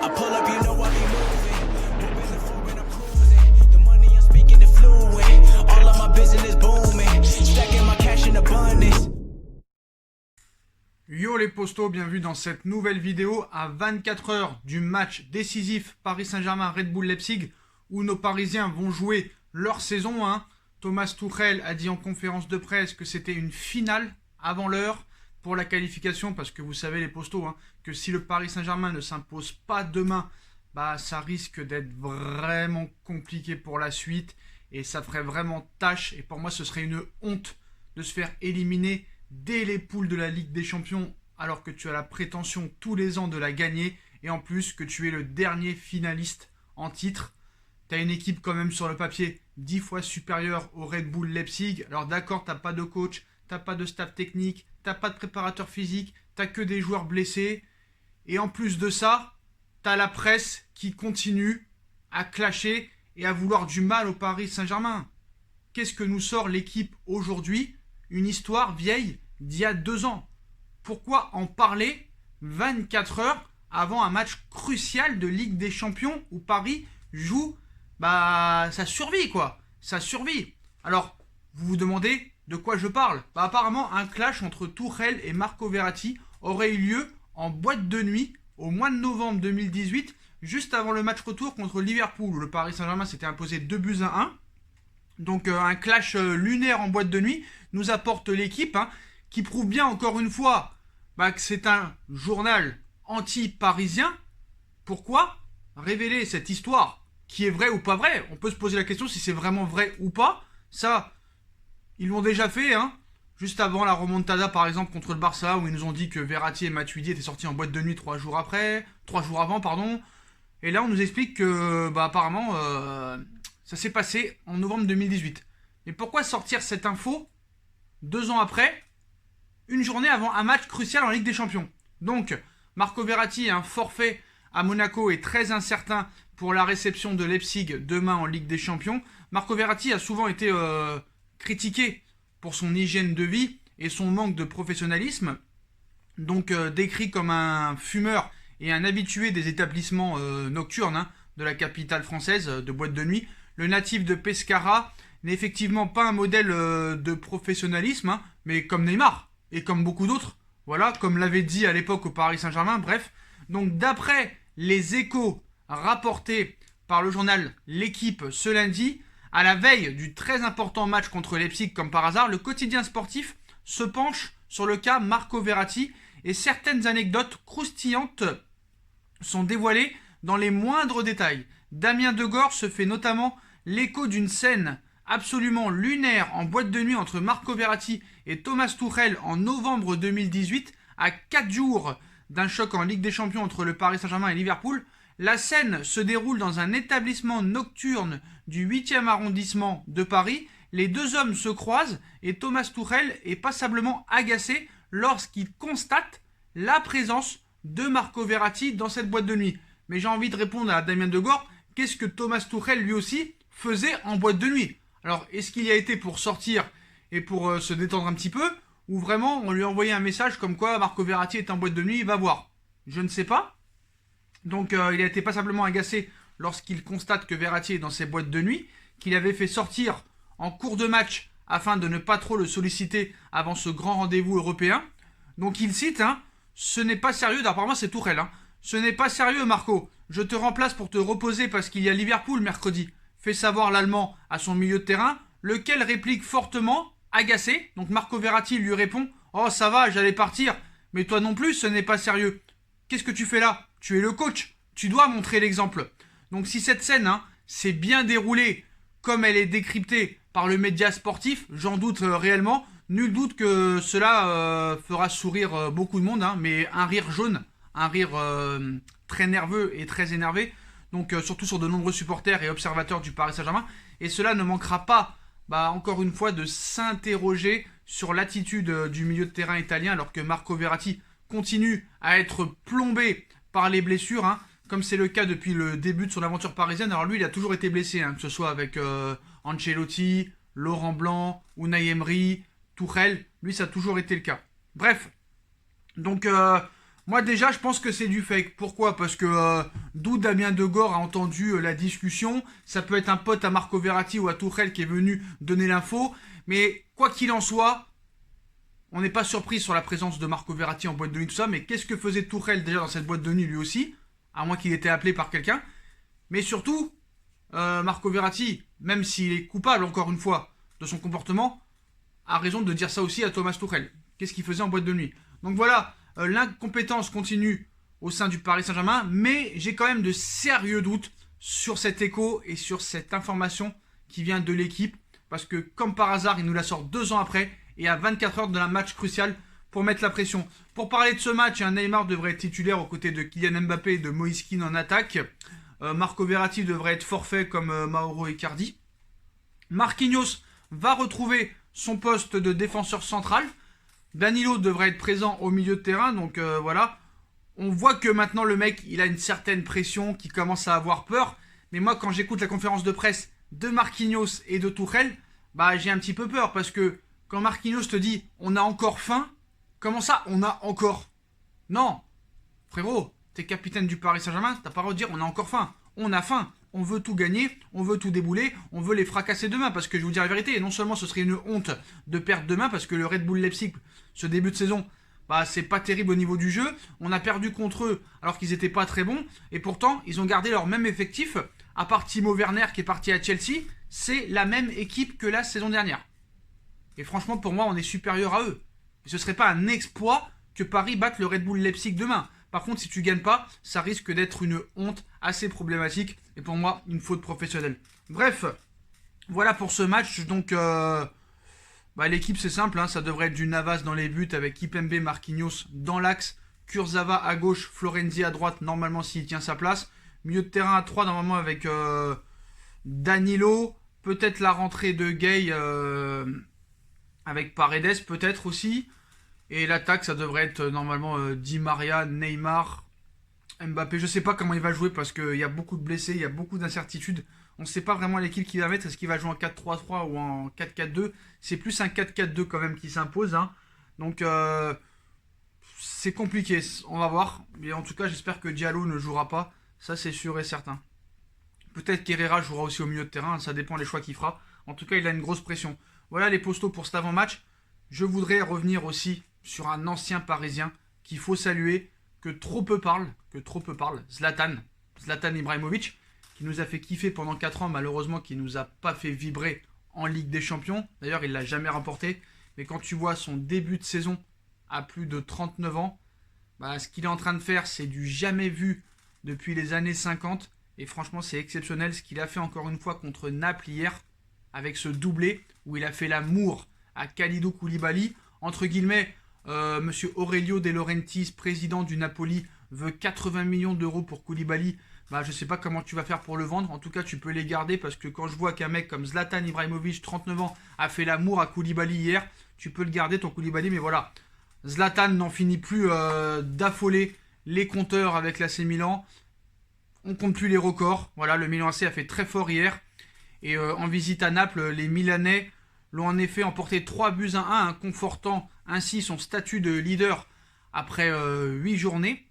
I pull up, you know I be moving. Moving the floor and I'm cruising. The money I'm speaking is fluent. All of my business booming. Stacking my cash in abundance. Yo les postos, bienvenue dans cette nouvelle vidéo à 24 heures du match décisif Paris Saint-Germain-Red Bull Leipzig où nos Parisiens vont jouer leur saison 1. Thomas Tuchel a dit en conférence de presse que c'était une finale avant l'heure pour la qualification parce que vous savez les postos que si le Paris Saint-Germain ne s'impose pas demain, ça risque d'être vraiment compliqué pour la suite et ça ferait vraiment tâche et pour moi ce serait une honte de se faire éliminer dès les poules de la Ligue des Champions alors que tu as la prétention tous les ans de la gagner et en plus que tu es le dernier finaliste en titre. Tu as une équipe quand même sur le papier 10 fois supérieure au Red Bull Leipzig. Alors d'accord, tu n'as pas de coach, tu n'as pas de staff technique, tu n'as pas de préparateur physique, tu n'as que des joueurs blessés. Et en plus de ça, tu as la presse qui continue à clasher et à vouloir du mal au Paris Saint-Germain. Qu'est-ce que nous sort l'équipe aujourd'hui ? Une histoire vieille d'il y a 2 ans. Pourquoi en parler 24 heures avant un match crucial de Ligue des Champions où Paris joue sa survie quoi. Sa survie. Alors, vous vous demandez de quoi je parle ? Apparemment, un clash entre Tuchel et Marco Verratti aurait eu lieu en boîte de nuit au mois de novembre 2018, juste avant le match retour contre Liverpool où le Paris Saint-Germain s'était imposé 2-1. Donc un clash lunaire en boîte de nuit nous apporte l'équipe qui prouve bien encore une fois que c'est un journal anti-parisien. Pourquoi révéler cette histoire qui est vraie ou pas vraie ? On peut se poser la question si c'est vraiment vrai ou pas. Ça, ils l'ont déjà fait, juste avant la remontada par exemple contre le Barça où ils nous ont dit que Verratti et Matuidi étaient sortis en boîte de nuit 3 jours avant. Et là on nous explique que apparemment ça s'est passé en novembre 2018. Mais pourquoi sortir cette info 2 ans après, une journée avant un match crucial en Ligue des Champions ? Donc, Marco Verratti, un forfait à Monaco est très incertain pour la réception de Leipzig demain en Ligue des Champions. Marco Verratti a souvent été critiqué pour son hygiène de vie et son manque de professionnalisme. Donc, décrit comme un fumeur et un habitué des établissements nocturnes de la capitale française de boîte de nuit. Le natif de Pescara n'est effectivement pas un modèle de professionnalisme, mais comme Neymar et comme beaucoup d'autres, voilà, comme l'avait dit à l'époque au Paris Saint-Germain, bref. Donc d'après les échos rapportés par le journal L'Équipe ce lundi, à la veille du très important match contre Leipzig comme par hasard, le quotidien sportif se penche sur le cas Marco Verratti et certaines anecdotes croustillantes sont dévoilées dans les moindres détails. Damien Degord se fait notamment l'écho d'une scène absolument lunaire en boîte de nuit entre Marco Verratti et Thomas Tuchel en novembre 2018, à 4 jours d'un choc en Ligue des Champions entre le Paris Saint-Germain et Liverpool. La scène se déroule dans un établissement nocturne du 8e arrondissement de Paris. Les deux hommes se croisent et Thomas Tuchel est passablement agacé lorsqu'il constate la présence de Marco Verratti dans cette boîte de nuit. Mais j'ai envie de répondre à Damien Degord, qu'est-ce que Thomas Tuchel lui aussi faisait en boîte de nuit ? Alors, est-ce qu'il y a été pour sortir et pour se détendre un petit peu, ou vraiment on lui a envoyé un message comme quoi Marco Verratti est en boîte de nuit, il va voir ? Je ne sais pas. Donc il a été passablement agacé lorsqu'il constate que Verratti est dans ses boîtes de nuit, qu'il avait fait sortir en cours de match afin de ne pas trop le solliciter avant ce grand rendez-vous européen. Donc il cite, ce n'est pas sérieux, apparemment c'est Tuchel, ce n'est pas sérieux Marco, je te remplace pour te reposer parce qu'il y a Liverpool mercredi, fait savoir l'Allemand à son milieu de terrain, lequel réplique fortement, agacé. Donc Marco Verratti lui répond, oh ça va, j'allais partir, mais toi non plus, ce n'est pas sérieux. Qu'est-ce que tu fais là ? Tu es le coach, tu dois montrer l'exemple. Donc si cette scène s'est bien déroulée comme elle est décryptée par le média sportif, j'en doute réellement, nul doute que cela fera sourire beaucoup de monde, mais un rire jaune, un rire très nerveux et très énervé, donc surtout sur de nombreux supporters et observateurs du Paris Saint-Germain, et cela ne manquera pas, encore une fois, de s'interroger sur l'attitude du milieu de terrain italien, alors que Marco Verratti continue à être plombé par les blessures, comme c'est le cas depuis le début de son aventure parisienne. Alors lui, il a toujours été blessé, que ce soit avec Ancelotti, Laurent Blanc, Unai Emery, Tuchel, lui ça a toujours été le cas. Bref, donc Moi déjà, je pense que c'est du fake. Pourquoi? Parce que d'où Damien Degord a entendu la discussion. Ça peut être un pote à Marco Verratti ou à Tuchel qui est venu donner l'info. Mais quoi qu'il en soit, on n'est pas surpris sur la présence de Marco Verratti en boîte de nuit, tout ça. Mais qu'est-ce que faisait Tuchel déjà dans cette boîte de nuit lui aussi? À moins qu'il ait été appelé par quelqu'un. Mais surtout, Marco Verratti, même s'il est coupable encore une fois de son comportement, a raison de dire ça aussi à Thomas Tuchel. Qu'est-ce qu'il faisait en boîte de nuit? Donc voilà, l'incompétence continue au sein du Paris Saint-Germain, mais j'ai quand même de sérieux doutes sur cet écho et sur cette information qui vient de l'équipe, parce que comme par hasard, il nous la sort 2 ans après et à 24 heures de un match crucial pour mettre la pression. Pour parler de ce match, Neymar devrait être titulaire aux côtés de Kylian Mbappé et de Moïse Kean en attaque. Marco Verratti devrait être forfait comme Mauro Icardi. Marquinhos va retrouver son poste de défenseur central. Danilo devrait être présent au milieu de terrain, donc voilà. On voit que maintenant le mec, il a une certaine pression, qui commence à avoir peur. Mais moi, quand j'écoute la conférence de presse de Marquinhos et de Tuchel, bah j'ai un petit peu peur, parce que quand Marquinhos te dit « on a encore faim », comment ça, on a encore? Non, frérot, t'es capitaine du Paris Saint-Germain, t'as pas le droit de dire « on a encore faim ». On a faim, on veut tout gagner, on veut tout débouler, on veut les fracasser demain, parce que je vais vous dire la vérité, non seulement ce serait une honte de perdre demain, parce que le Red Bull Leipzig, ce début de saison, bah c'est pas terrible au niveau du jeu, on a perdu contre eux alors qu'ils étaient pas très bons, et pourtant ils ont gardé leur même effectif, à part Timo Werner qui est parti à Chelsea, c'est la même équipe que la saison dernière. Et franchement pour moi on est supérieur à eux. Et ce serait pas un exploit que Paris batte le Red Bull Leipzig demain. Par contre, si tu gagnes pas, ça risque d'être une honte assez problématique. Et pour moi, une faute professionnelle. Bref, voilà pour ce match. Donc, l'équipe, c'est simple. Hein, ça devrait être du Navas dans les buts avec Kimpembe, Marquinhos dans l'axe. Kurzawa à gauche, Florenzi à droite, normalement s'il tient sa place. Milieu de terrain à 3, normalement avec Danilo. Peut-être la rentrée de Gay avec Paredes, peut-être aussi. Et l'attaque, ça devrait être normalement Di Maria, Neymar, Mbappé. Je ne sais pas comment il va jouer parce qu'il y a beaucoup de blessés, il y a beaucoup d'incertitudes. On ne sait pas vraiment l'équipe qu'il va mettre. Est-ce qu'il va jouer en 4-3-3 ou en 4-4-2? C'est plus un 4-4-2 quand même qui s'impose. Hein. Donc c'est compliqué, on va voir. Mais en tout cas, j'espère que Diallo ne jouera pas. Ça, c'est sûr et certain. Peut-être qu'Herrera jouera aussi au milieu de terrain. Ça dépend des choix qu'il fera. En tout cas, il a une grosse pression. Voilà les postos pour cet avant-match. Je voudrais revenir aussi sur un ancien Parisien qu'il faut saluer, que trop peu parle, Zlatan Ibrahimovic, qui nous a fait kiffer pendant 4 ans, malheureusement qui nous a pas fait vibrer en Ligue des Champions. D'ailleurs, il l'a jamais remporté. Mais quand tu vois son début de saison à plus de 39 ans, ce qu'il est en train de faire, c'est du jamais vu depuis les années 50. Et franchement, c'est exceptionnel ce qu'il a fait encore une fois contre Naples hier, avec ce doublé où il a fait l'amour à Kalidou Koulibaly. Entre guillemets, Monsieur Aurelio De Laurentiis, président du Napoli, veut 80 millions d'euros pour Koulibaly. Je ne sais pas comment tu vas faire pour le vendre. En tout cas, tu peux les garder parce que quand je vois qu'un mec comme Zlatan Ibrahimovic, 39 ans, a fait l'amour à Koulibaly hier, tu peux le garder ton Koulibaly. Mais voilà, Zlatan n'en finit plus d'affoler les compteurs avec l'AC Milan. On compte plus les records. Voilà, le Milan AC a fait très fort hier. Et en visite à Naples, les Milanais l'ont en effet emporté 3-1, confortant ainsi son statut de leader après 8 journées,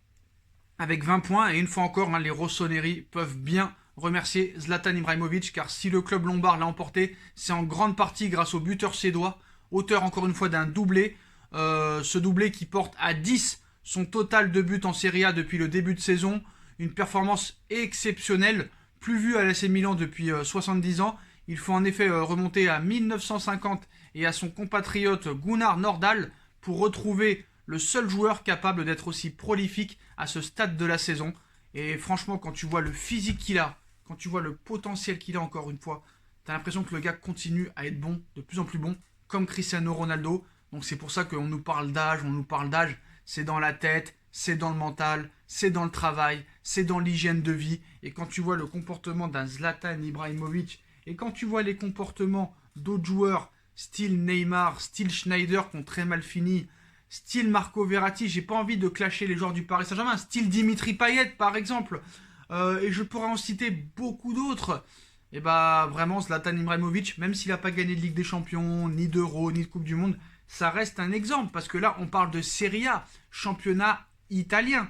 avec 20 points. Et une fois encore, les rossoneri peuvent bien remercier Zlatan Ibrahimovic, car si le club lombard l'a emporté, c'est en grande partie grâce au buteur suédois, auteur encore une fois d'un doublé. Ce doublé qui porte à 10 son total de buts en Serie A depuis le début de saison. Une performance exceptionnelle, plus vue à l'AC Milan depuis 70 ans. Il faut en effet remonter à 1950 et à son compatriote Gunnar Nordahl pour retrouver le seul joueur capable d'être aussi prolifique à ce stade de la saison. Et franchement, quand tu vois le physique qu'il a, quand tu vois le potentiel qu'il a encore une fois, t'as l'impression que le gars continue à être bon, de plus en plus bon, comme Cristiano Ronaldo. Donc c'est pour ça qu'on nous parle d'âge, c'est dans la tête, c'est dans le mental, c'est dans le travail, c'est dans l'hygiène de vie. Et quand tu vois le comportement d'un Zlatan Ibrahimovic, et quand tu vois les comportements d'autres joueurs, style Neymar, style Schneider, qui ont très mal fini, style Marco Verratti, j'ai pas envie de clasher les joueurs du Paris Saint-Germain, style Dimitri Payet par exemple, et je pourrais en citer beaucoup d'autres. Et vraiment Zlatan Ibrahimovic, même s'il n'a pas gagné de Ligue des Champions, ni d'Euro, ni de Coupe du Monde, ça reste un exemple, parce que là on parle de Serie A, championnat italien.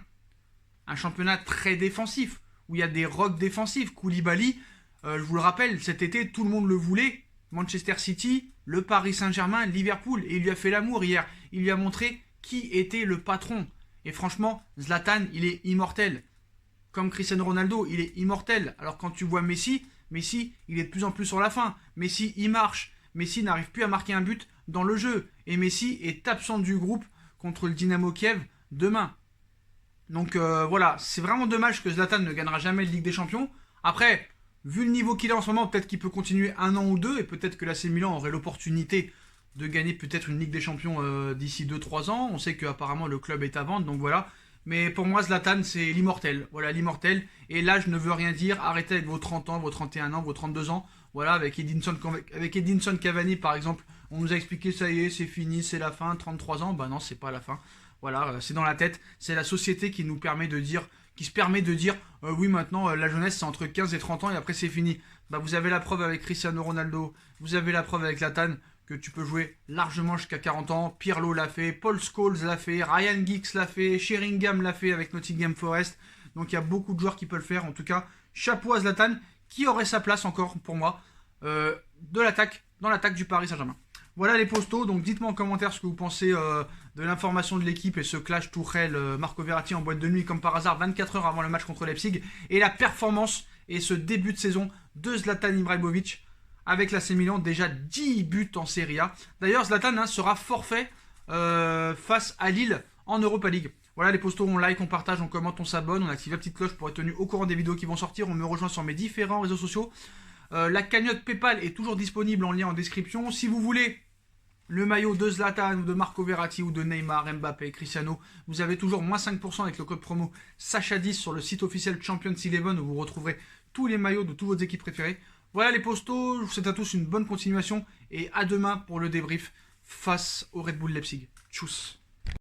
Un championnat très défensif, où il y a des rocks défensifs. Koulibaly, je vous le rappelle, cet été, tout le monde le voulait. Manchester City, le Paris Saint-Germain, Liverpool. Et il lui a fait l'amour hier. Il lui a montré qui était le patron. Et franchement, Zlatan, il est immortel. Comme Cristiano Ronaldo, il est immortel. Alors quand tu vois Messi, il est de plus en plus sur la fin. Messi, il marche. Messi n'arrive plus à marquer un but dans le jeu. Et Messi est absent du groupe contre le Dynamo Kiev demain. Donc voilà, c'est vraiment dommage que Zlatan ne gagnera jamais de Ligue des Champions. Après, vu le niveau qu'il a en ce moment, peut-être qu'il peut continuer un an ou deux. Et peut-être que l'AC Milan aurait l'opportunité de gagner peut-être une Ligue des Champions d'ici 2-3 ans. On sait qu'apparemment le club est à vendre, donc voilà. Mais pour moi, Zlatan, c'est l'immortel. Voilà, l'immortel. Et là, je ne veux rien dire. Arrêtez avec vos 30 ans, vos 31 ans, vos 32 ans. Voilà, avec Edinson Cavani, par exemple, on nous a expliqué, ça y est, c'est fini, c'est la fin, 33 ans. Bah non, c'est pas la fin. Voilà, c'est dans la tête. C'est la société qui nous permet de dire, oui, maintenant, la jeunesse, c'est entre 15 et 30 ans et après, c'est fini. Bah, vous avez la preuve avec Cristiano Ronaldo. Vous avez la preuve avec Zlatan que tu peux jouer largement jusqu'à 40 ans. Pirlo l'a fait, Paul Scholes l'a fait, Ryan Giggs l'a fait, Sheringham l'a fait avec Nottingham Forest. Donc il y a beaucoup de joueurs qui peuvent le faire. En tout cas, chapeau à Zlatan qui aurait sa place encore pour moi dans l'attaque du Paris Saint-Germain. Voilà les postos, donc dites-moi en commentaire ce que vous pensez de l'information de l'équipe et ce clash Tourelle-Marco Verratti en boîte de nuit comme par hasard 24 heures avant le match contre Leipzig et la performance et ce début de saison de Zlatan Ibrahimovic avec l'AC Milan, déjà 10 buts en Serie A. D'ailleurs, Zlatan sera forfait face à Lille en Europa League. Voilà les postos, on like, on partage, on commente, on s'abonne, on active la petite cloche pour être tenu au courant des vidéos qui vont sortir. On me rejoint sur mes différents réseaux sociaux. La cagnotte PayPal est toujours disponible en lien en description. Si vous voulez le maillot de Zlatan ou de Marco Verratti ou de Neymar, Mbappé, Cristiano, vous avez toujours moins 5% avec le code promo Sacha10 sur le site officiel Champions Eleven où vous retrouverez tous les maillots de toutes vos équipes préférées. Voilà les postos, je vous souhaite à tous une bonne continuation et à demain pour le débrief face au Red Bull Leipzig. Tchuss.